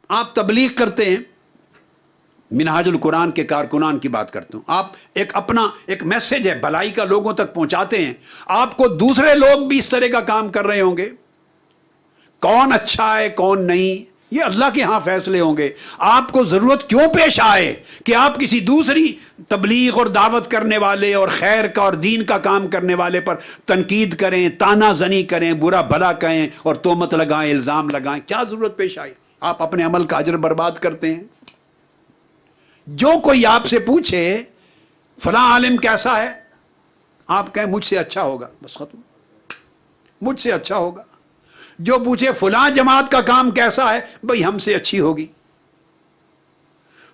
آپ تبلیغ کرتے ہیں، منہاج القرآن کے کارکنان کی بات کرتا ہوں، آپ ایک میسج ہے بھلائی کا لوگوں تک پہنچاتے ہیں، آپ کو دوسرے لوگ بھی اس طرح کا کام کر رہے ہوں گے، کون اچھا ہے کون نہیں یہ اللہ کے ہاں فیصلے ہوں گے۔ آپ کو ضرورت کیوں پیش آئے کہ آپ کسی دوسری تبلیغ اور دعوت کرنے والے اور خیر کا اور دین کا کام کرنے والے پر تنقید کریں، تانا زنی کریں، برا بھلا کہیں اور تہمت لگائیں، الزام لگائیں؟ کیا ضرورت پیش آئی؟ آپ اپنے عمل کا اجر برباد کرتے ہیں۔ جو کوئی آپ سے پوچھے فلاں عالم کیسا ہے، آپ کہیں مجھ سے اچھا ہوگا، بس ختم، مجھ سے اچھا ہوگا۔ جو پوچھے فلاں جماعت کا کام کیسا ہے، بھئی ہم سے اچھی ہوگی۔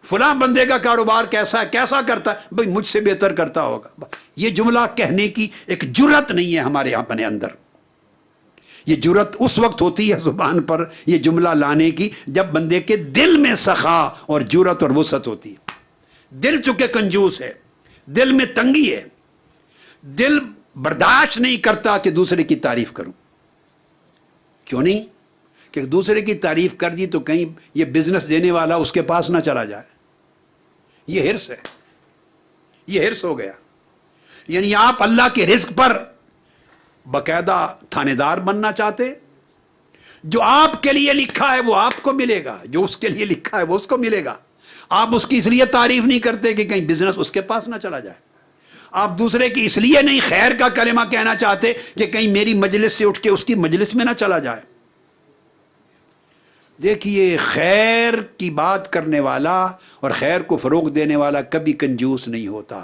فلاں بندے کا کاروبار کیسا ہے، کیسا کرتا ہے، بھئی مجھ سے بہتر کرتا ہوگا۔ یہ جملہ کہنے کی ایک جرت نہیں ہے ہمارے اپنے اندر۔ یہ جرت اس وقت ہوتی ہے زبان پر یہ جملہ لانے کی جب بندے کے دل میں سخا اور جرت اور وسعت ہوتی ہے۔ دل چونکہ کنجوس ہے، دل میں تنگی ہے، دل برداشت نہیں کرتا کہ دوسرے کی تعریف کروں۔ کیوں نہیں؟ کہ دوسرے کی تعریف کر دی تو کہیں یہ بزنس دینے والا اس کے پاس نہ چلا جائے۔ یہ ہرس ہے، یہ ہرس ہو گیا۔ یعنی آپ اللہ کے رزق پر باقاعدہ تھانے دار بننا چاہتے، جو آپ کے لیے لکھا ہے وہ آپ کو ملے گا، جو اس کے لیے لکھا ہے وہ اس کو ملے گا۔ آپ اس کی اس لیے تعریف نہیں کرتے کہ کہیں بزنس اس کے پاس نہ چلا جائے۔ آپ دوسرے کی اس لیے نہیں خیر کا کلمہ کہنا چاہتے کہ کہیں میری مجلس سے اٹھ کے اس کی مجلس میں نہ چلا جائے۔ دیکھیے، خیر کی بات کرنے والا اور خیر کو فروغ دینے والا کبھی کنجوس نہیں ہوتا۔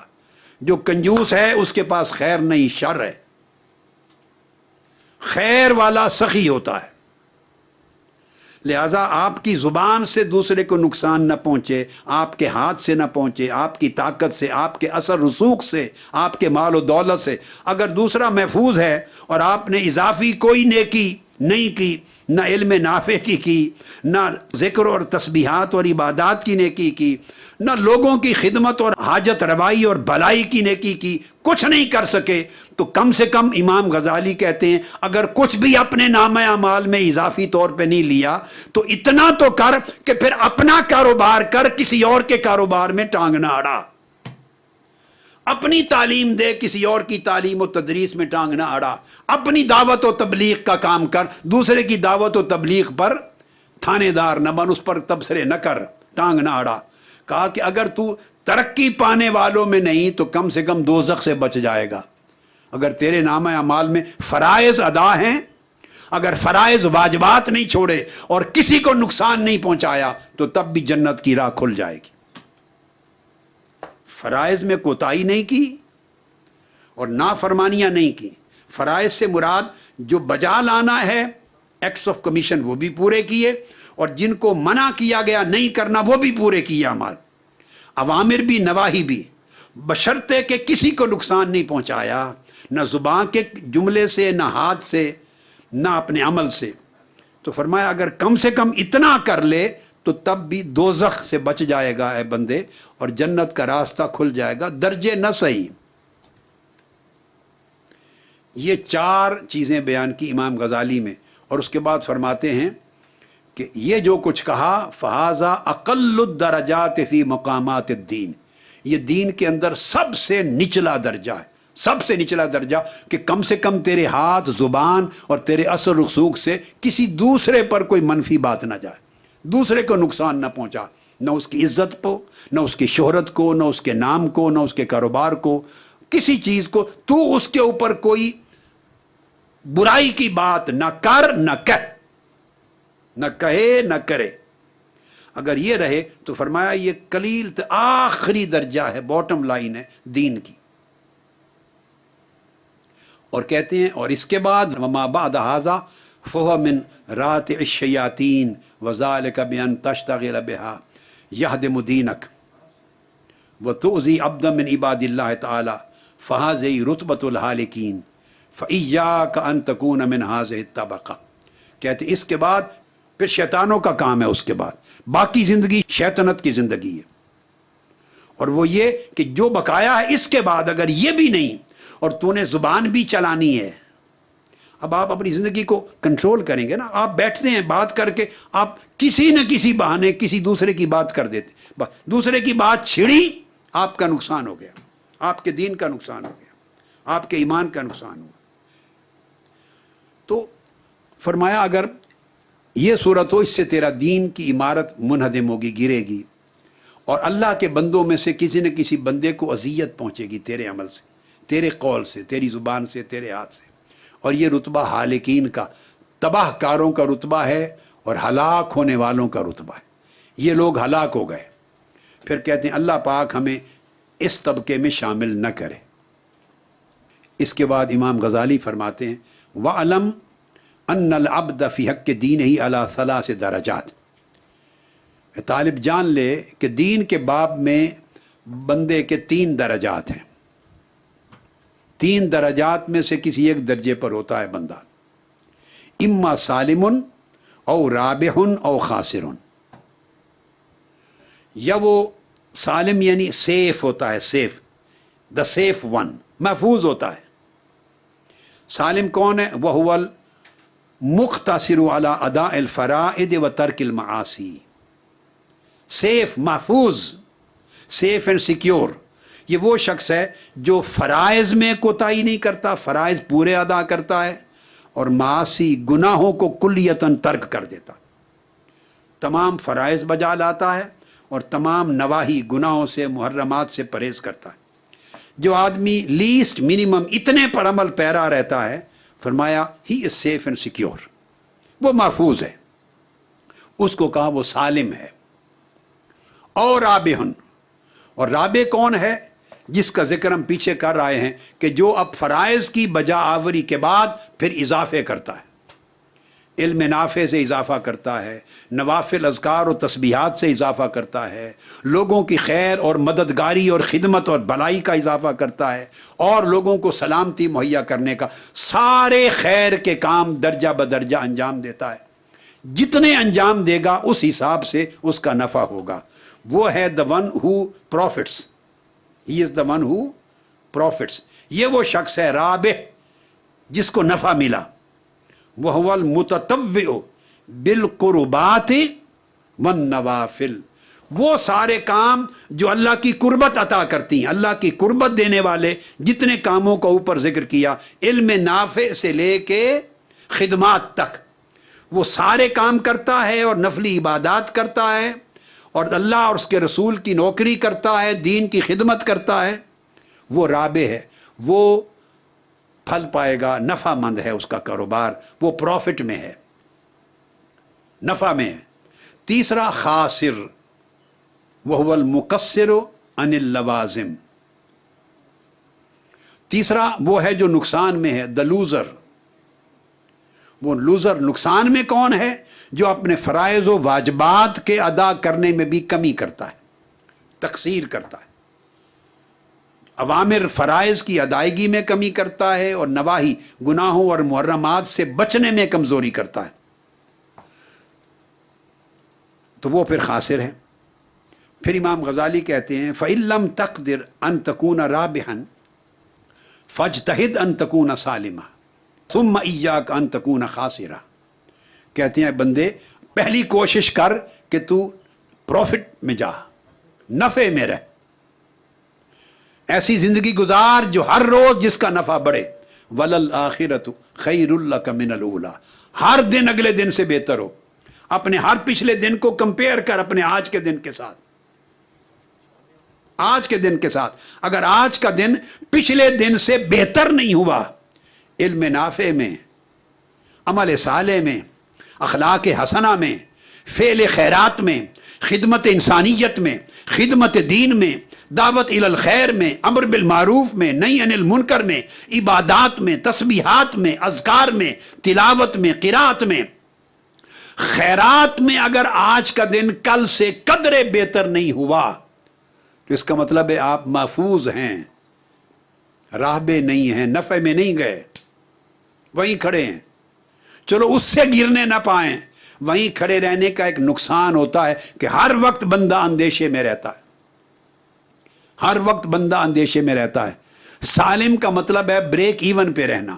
جو کنجوس ہے اس کے پاس خیر نہیں، شر ہے۔ خیر والا سخی ہوتا ہے۔ لہذا آپ کی زبان سے دوسرے کو نقصان نہ پہنچے، آپ کے ہاتھ سے نہ پہنچے، آپ کی طاقت سے، آپ کے اثر رسوخ سے، آپ کے مال و دولت سے۔ اگر دوسرا محفوظ ہے اور آپ نے اضافی کوئی نیکی نہیں کی، نہ علم نافع کی، نہ ذکر اور تسبیحات اور عبادات کی نیکی کی، نہ لوگوں کی خدمت اور حاجت روائی اور بھلائی کی نیکی کی، کچھ نہیں کر سکے، تو کم سے کم امام غزالی کہتے ہیں اگر کچھ بھی اپنے نامہ اعمال میں اضافی طور پہ نہیں لیا تو اتنا تو کر کہ پھر اپنا کاروبار کر، کسی اور کے کاروبار میں ٹانگ نہ اڑا۔ اپنی تعلیم دے، کسی اور کی تعلیم و تدریس میں ٹانگ نہ اڑا۔ اپنی دعوت و تبلیغ کا کام کر، دوسرے کی دعوت و تبلیغ پر تھانے دار نہ بن، اس پر تبصرے نہ کر، ٹانگ نہ اڑا۔ کہا کہ اگر تو ترقی پانے والوں میں نہیں تو کم سے کم دوزخ سے بچ جائے گا۔ اگر تیرے نامہ اعمال میں فرائض ادا ہیں، اگر فرائض واجبات نہیں چھوڑے اور کسی کو نقصان نہیں پہنچایا تو تب بھی جنت کی راہ کھل جائے گی۔ فرائض میں کوتاہی نہیں کی اور نافرمانیاں نہیں کی۔ فرائض سے مراد جو بجا لانا ہے، ایکٹس آف کمیشن، وہ بھی پورے کیے، اور جن کو منع کیا گیا نہیں کرنا وہ بھی پورے کیے اعمال، اوامر بھی نواہی بھی، بشرطے کہ کسی کو نقصان نہیں پہنچایا، نہ زبان کے جملے سے، نہ ہاتھ سے، نہ اپنے عمل سے۔ تو فرمایا اگر کم سے کم اتنا کر لے تو تب بھی دوزخ سے بچ جائے گا اے بندے، اور جنت کا راستہ کھل جائے گا، درجے نہ صحیح۔ یہ 4 چیزیں بیان کی امام غزالی میں، اور اس کے بعد فرماتے ہیں کہ یہ جو کچھ کہا فہذا اقل الدرجات فی مقامات الدین، یہ دین کے اندر سب سے نچلا درجہ ہے، سب سے نچلا درجہ، کہ کم سے کم تیرے ہاتھ، زبان اور تیرے اثر رسوخ سے کسی دوسرے پر کوئی منفی بات نہ جائے، دوسرے کو نقصان نہ پہنچا، نہ اس کی عزت کو، نہ اس کی شہرت کو، نہ اس کے نام کو، نہ اس کے کاروبار کو، کسی چیز کو تو اس کے اوپر کوئی برائی کی بات نہ کر، نہ نہ کہے نہ کرے۔ اگر یہ رہے تو فرمایا یہ قلیل آخری درجہ ہے، باٹم لائن ہے دین کی۔ اور کہتے ہیں اور اس کے بعد وما بعد ھذا فهو من راتع الشیاطین وذلک بان تشتغل بها یہدم دینک وتؤذی عبدا من عباد اللہ تعالی فهذه رتبۃ الہالکین فإیاک ان تکون من هذه الطبقہ۔ کہتے اس کے بعد پھر شیطانوں کا کام ہے، اس کے بعد باقی زندگی شیطنت کی زندگی ہے، اور وہ یہ کہ جو بقایا ہے اس کے بعد اگر یہ بھی نہیں اور تو نے زبان بھی چلانی ہے، اب آپ اپنی زندگی کو کنٹرول کریں گے نا. آپ بیٹھتے ہیں بات کر کے, آپ کسی نہ کسی بہانے کسی دوسرے کی بات کر دیتے, دوسرے کی بات چھڑی, آپ کا نقصان ہو گیا, آپ کے دین کا نقصان ہو گیا, آپ کے ایمان کا نقصان ہوا. تو فرمایا اگر یہ صورت ہو, اس سے تیرا دین کی عمارت منہدم ہوگی, گرے گی, اور اللہ کے بندوں میں سے کسی نہ کسی بندے کو اذیت پہنچے گی تیرے عمل سے, تیرے قول سے, تیری زبان سے, تیرے ہاتھ سے. اور یہ رتبہ حالکین کا, تباہ کاروں کا رتبہ ہے, اور ہلاک ہونے والوں کا رتبہ ہے. یہ لوگ ہلاک ہو گئے. پھر کہتے ہیں اللہ پاک ہمیں اس طبقے میں شامل نہ کرے. اس کے بعد امام غزالی فرماتے ہیں وَعَلَمْ أَنَّ الْعَبْدَ فِي حَقِّ دِينِهِ عَلَى 3 درجات. طالب جان لے کہ دین کے باب میں بندے کے 3 درجات ہیں. 3 درجات میں سے کسی ایک درجے پر ہوتا ہے بندہ. اما سالم او رابح او خاسر. یا وہ سالم یعنی سیف ہوتا ہے, سیف, دا سیف ون, محفوظ ہوتا ہے. سالم کون ہے؟ وَهُوَ الْمُخْتَصِرُ عَلَىٰ أَدَاءِ الْفَرَائِضِ وَتَرْكِ الْمَعَاصِي. سیف, محفوظ, سیف اینڈ سیکیور. یہ وہ شخص ہے جو فرائض میں کوتاہی نہیں کرتا, فرائض پورے ادا کرتا ہے, اور معاصی گناہوں کو کلیتاً ترک کر دیتا. تمام فرائض بجا لاتا ہے اور تمام نواہی گناہوں سے, محرمات سے پرہیز کرتا ہے. جو آدمی لیسٹ منیمم اتنے پر عمل پیرا رہتا ہے, فرمایا ہی از سیف اینڈ سیکیور, وہ محفوظ ہے. اس کو کہا وہ سالم ہے. اور رابحن, اور رابح کون ہے؟ جس کا ذکر ہم پیچھے کر رہے ہیں کہ جو اب فرائض کی بجا آوری کے بعد پھر اضافے کرتا ہے, علم نافع سے اضافہ کرتا ہے, نوافل اذکار و تسبیحات سے اضافہ کرتا ہے, لوگوں کی خیر اور مددگاری اور خدمت اور بھلائی کا اضافہ کرتا ہے, اور لوگوں کو سلامتی مہیا کرنے کا, سارے خیر کے کام درجہ بدرجہ انجام دیتا ہے. جتنے انجام دے گا اس حساب سے اس کا نفع ہوگا. وہ ہے the one who profits. He is the one who profits. یہ وہ شخص ہے رابح جس کو نفع ملا. وَهُوَ الْمُتَطَوِّعُ بِالْقُرُبَاتِ وَالنَّوَافِلِ. وہ سارے کام جو اللہ کی قربت عطا کرتی ہیں, اللہ کی قربت دینے والے جتنے کاموں کا اوپر ذکر کیا, علم نافع سے لے کے خدمات تک, وہ سارے کام کرتا ہے اور نفلی عبادات کرتا ہے, اور اللہ اور اس کے رسول کی نوکری کرتا ہے, دین کی خدمت کرتا ہے. وہ رابح ہے, وہ پھل پائے گا, نفع مند ہے اس کا کاروبار, وہ پروفٹ میں ہے, نفع میں ہے. تیسرا خاسر, وَهُوَ الْمُقَصِّرُ عَنِ اللَّوَازِمِ. تیسرا وہ ہے جو نقصان میں ہے, دا لوزر. وہ لوزر نقصان میں کون ہے؟ جو اپنے فرائض و واجبات کے ادا کرنے میں بھی کمی کرتا ہے, تقصیر کرتا ہے, اوامر فرائض کی ادائیگی میں کمی کرتا ہے, اور نواہی گناہوں اور محرمات سے بچنے میں کمزوری کرتا ہے. تو وہ پھر خاسر ہے. پھر امام غزالی کہتے ہیں فَإِن لَمْ تَقْدِرْ أَن تَكُونَ رَابِحًا فَاجْتَهِدْ أَن تَكُونَ سَالِمًا ثُمَّ إِيَّاكَ أَن تَكُونَ خَاسِرًا. کہتے ہیں بندے پہلی کوشش کر کہ تو پروفٹ میں جا, نفع میں رہ, ایسی زندگی گزار جو ہر روز جس کا نفع بڑھے. وَلَلْآخِرَةُ خَيْرٌ لَكَ مِنَ الْأُولَىٰ. ہر دن اگلے دن سے بہتر ہو. اپنے ہر پچھلے دن کو کمپیئر کر اپنے آج کے دن کے ساتھ. آج کے دن کے ساتھ اگر آج کا دن پچھلے دن سے بہتر نہیں ہوا, علم نافع میں, عمل صالح میں, اخلاق حسنہ میں, فعل خیرات میں, خدمت انسانیت میں, خدمت دین میں, دعوت الی الخیر میں, امر بالمعروف میں, نہی عن المنکر میں, عبادات میں, تسبیحات میں, اذکار میں, تلاوت میں, قرات میں, خیرات میں اگر آج کا دن کل سے قدرے بہتر نہیں ہوا تو اس کا مطلب ہے آپ محفوظ ہیں, راہبے نہیں ہیں, نفع میں نہیں گئے, وہیں کھڑے ہیں. چلو اس سے گرنے نہ پائیں, وہیں کھڑے رہنے کا ایک نقصان ہوتا ہے کہ ہر وقت بندہ اندیشے میں رہتا ہے, ہر وقت بندہ اندیشے میں رہتا ہے. سالم کا مطلب ہے بریک ایون پہ رہنا,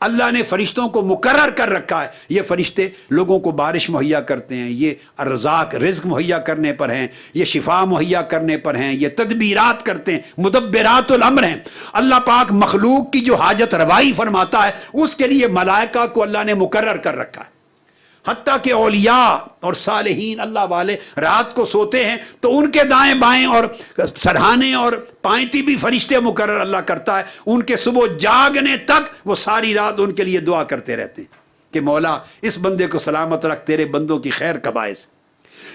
اللہ نے فرشتوں کو مقرر کر رکھا ہے، یہ فرشتے لوگوں کو بارش مہیا کرتے ہیں، یہ ارزاق رزق مہیا کرنے پر ہیں، یہ شفا مہیا کرنے پر ہیں، یہ تدبیرات کرتے ہیں، مدبرات الامر ہیں۔ اللہ پاک مخلوق کی جو حاجت روائی فرماتا ہے اس کے لیے ملائکہ کو اللہ نے مقرر کر رکھا ہے۔ حتیٰ کہ اولیاء اور صالحین اللہ والے رات کو سوتے ہیں تو ان کے دائیں بائیں اور سرہانے اور پائنتی بھی فرشتے مقرر اللہ کرتا ہے، ان کے صبح جاگنے تک وہ ساری رات ان کے لیے دعا کرتے رہتے ہیں کہ مولا اس بندے کو سلامت رکھ، تیرے بندوں کی خیر کا باعث۔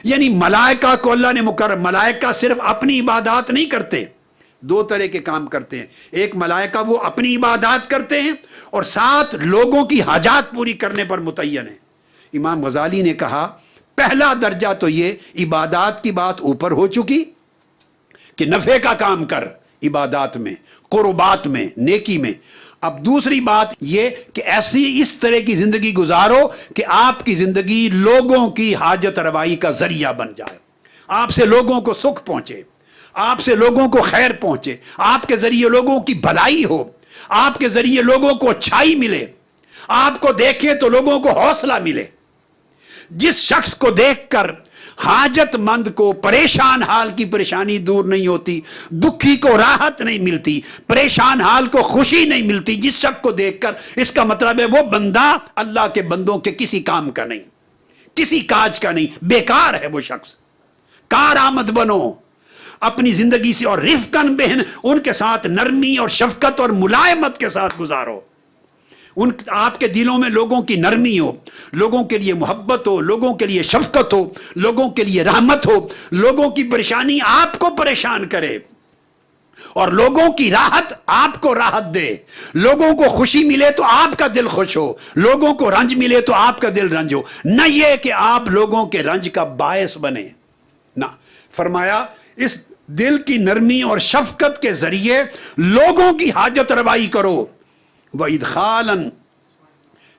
یعنی ملائکہ کو اللہ نے مقرر، ملائکہ صرف اپنی عبادات نہیں کرتے، دو طرح کے کام کرتے ہیں۔ ایک ملائکہ وہ اپنی عبادات کرتے ہیں اور ساتھ لوگوں کی حاجات پوری کرنے پر متعین ہیں۔ امام غزالی نے کہا پہلا درجہ تو یہ عبادات کی بات اوپر ہو چکی کہ نفع کا کام کر عبادات میں، قربات میں، نیکی میں۔ اب دوسری بات یہ کہ ایسی اس طرح کی زندگی گزارو کہ آپ کی زندگی لوگوں کی حاجت روائی کا ذریعہ بن جائے، آپ سے لوگوں کو سکھ پہنچے، آپ سے لوگوں کو خیر پہنچے، آپ کے ذریعے لوگوں کی بھلائی ہو، آپ کے ذریعے لوگوں کو اچھائی ملے، آپ کو دیکھیں تو لوگوں کو حوصلہ ملے۔ جس شخص کو دیکھ کر حاجت مند کو پریشان حال کی پریشانی دور نہیں ہوتی، دکھی کو راحت نہیں ملتی، پریشان حال کو خوشی نہیں ملتی، جس شخص کو دیکھ کر، اس کا مطلب ہے وہ بندہ اللہ کے بندوں کے کسی کام کا نہیں، کسی کاج کا نہیں، بیکار ہے وہ شخص۔ کارآمد بنو اپنی زندگی سے، اور رفقاً بہن ان کے ساتھ نرمی اور شفقت اور ملائمت کے ساتھ گزارو۔ آپ کے دلوں میں لوگوں کی نرمی ہو، لوگوں کے لیے محبت ہو، لوگوں کے لیے شفقت ہو، لوگوں کے لیے رحمت ہو، لوگوں کی پریشانی آپ کو پریشان کرے اور لوگوں کی راحت آپ کو راحت دے، لوگوں کو خوشی ملے تو آپ کا دل خوش ہو، لوگوں کو رنج ملے تو آپ کا دل رنج ہو، نہ یہ کہ آپ لوگوں کے رنج کا باعث بنے۔ نہ، فرمایا اس دل کی نرمی اور شفقت کے ذریعے لوگوں کی حاجت روائی کرو، وَإِدْخَالًا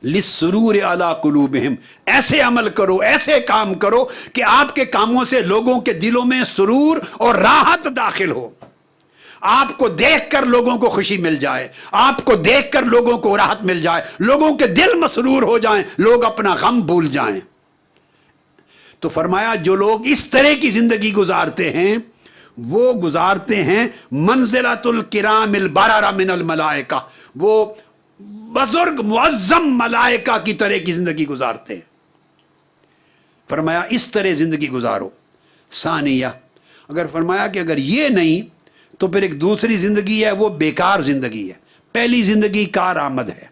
لِلسُّرُورِ عَلَىٰ قُلُوبِهِمْ، ایسے عمل کرو، ایسے کام کرو کہ آپ کے کاموں سے لوگوں کے دلوں میں سرور اور راحت داخل ہو، آپ کو دیکھ کر لوگوں کو خوشی مل جائے، آپ کو دیکھ کر لوگوں کو راحت مل جائے، لوگوں کے دل مسرور ہو جائیں، لوگ اپنا غم بھول جائیں۔ تو فرمایا جو لوگ اس طرح کی زندگی گزارتے ہیں وہ گزارتے ہیں منزلۃ الکرام البررہ من الملائکہ، وہ بزرگ معظم ملائکہ کی طرح کی زندگی گزارتے ہیں۔ فرمایا اس طرح زندگی گزارو۔ ثانیہ، اگر فرمایا کہ اگر یہ نہیں تو پھر ایک دوسری زندگی ہے، وہ بیکار زندگی ہے۔ پہلی زندگی کارآمد ہے،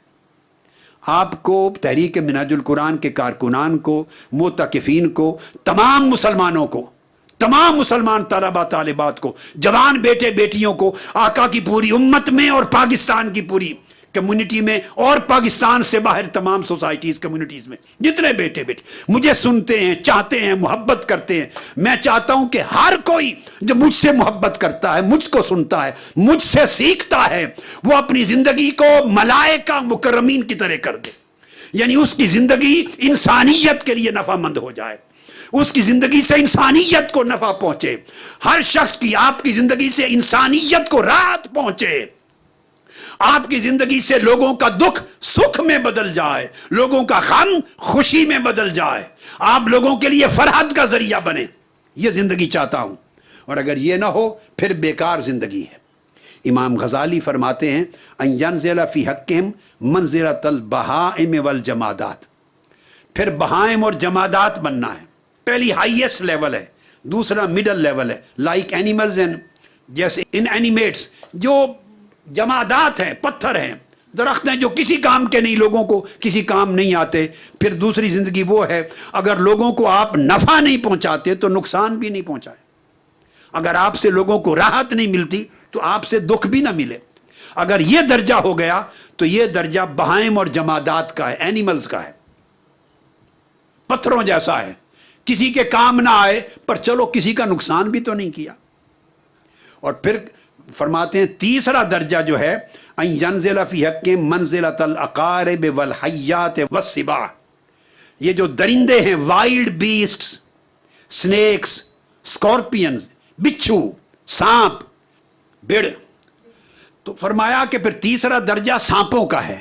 آپ کو، تحریک منہاج القرآن کے کارکنان کو، معتکفین کو، تمام مسلمانوں کو، تمام مسلمان طلبہ طالبات کو، جوان بیٹے بیٹیوں کو، آقا کی پوری امت میں اور پاکستان کی پوری کمیونٹی میں اور پاکستان سے باہر تمام سوسائٹیز کمیونٹیز میں جتنے بیٹے بیٹے مجھے سنتے ہیں، چاہتے ہیں، محبت کرتے ہیں، میں چاہتا ہوں کہ ہر کوئی جو مجھ سے محبت کرتا ہے، مجھ کو سنتا ہے، مجھ سے سیکھتا ہے، وہ اپنی زندگی کو ملائکہ مکرمین کی طرح کر دے، یعنی اس کی زندگی انسانیت کے لیے نفع مند ہو جائے، اس کی زندگی سے انسانیت کو نفع پہنچے، ہر شخص کی، آپ کی زندگی سے انسانیت کو راحت پہنچے، آپ کی زندگی سے لوگوں کا دکھ سکھ میں بدل جائے، لوگوں کا غم خوشی میں بدل جائے، آپ لوگوں کے لیے فرحت کا ذریعہ بنے، یہ زندگی چاہتا ہوں۔ اور اگر یہ نہ ہو پھر بیکار زندگی ہے۔ امام غزالی فرماتے ہیں ان ینزل فی حقہم منزلۃ البہائم والجمادات، پھر بہائم اور جمادات بننا ہے۔ پہلی ہائیسٹ لیول ہے، دوسرا مڈل لیول ہے، لائک اینیملز اینڈ، جیسے ان اینیمیٹس، جو جمادات ہیں، پتھر ہیں، درخت ہیں جو کسی کام کے نہیں، لوگوں کو کسی کام نہیں آتے۔ پھر دوسری زندگی وہ ہے اگر لوگوں کو آپ نفع نہیں پہنچاتے تو نقصان بھی نہیں پہنچائے، اگر آپ سے لوگوں کو راحت نہیں ملتی تو آپ سے دکھ بھی نہ ملے۔ اگر یہ درجہ ہو گیا تو یہ درجہ بہائم اور جمادات کا ہے، اینیملز کا ہے، پتھروں جیسا ہے، کسی کے کام نہ آئے پر چلو کسی کا نقصان بھی تو نہیں کیا۔ اور پھر فرماتے ہیں تیسرا درجہ جو ہے ان ینزل فی حق منزلۃ الاقارب والحیات والسباع، یہ جو درندے ہیں، وائلڈ بیسٹس، سنیکس، اسکارپینز، بچھو، سانپ، بڑ، تو فرمایا کہ پھر تیسرا درجہ سانپوں کا ہے،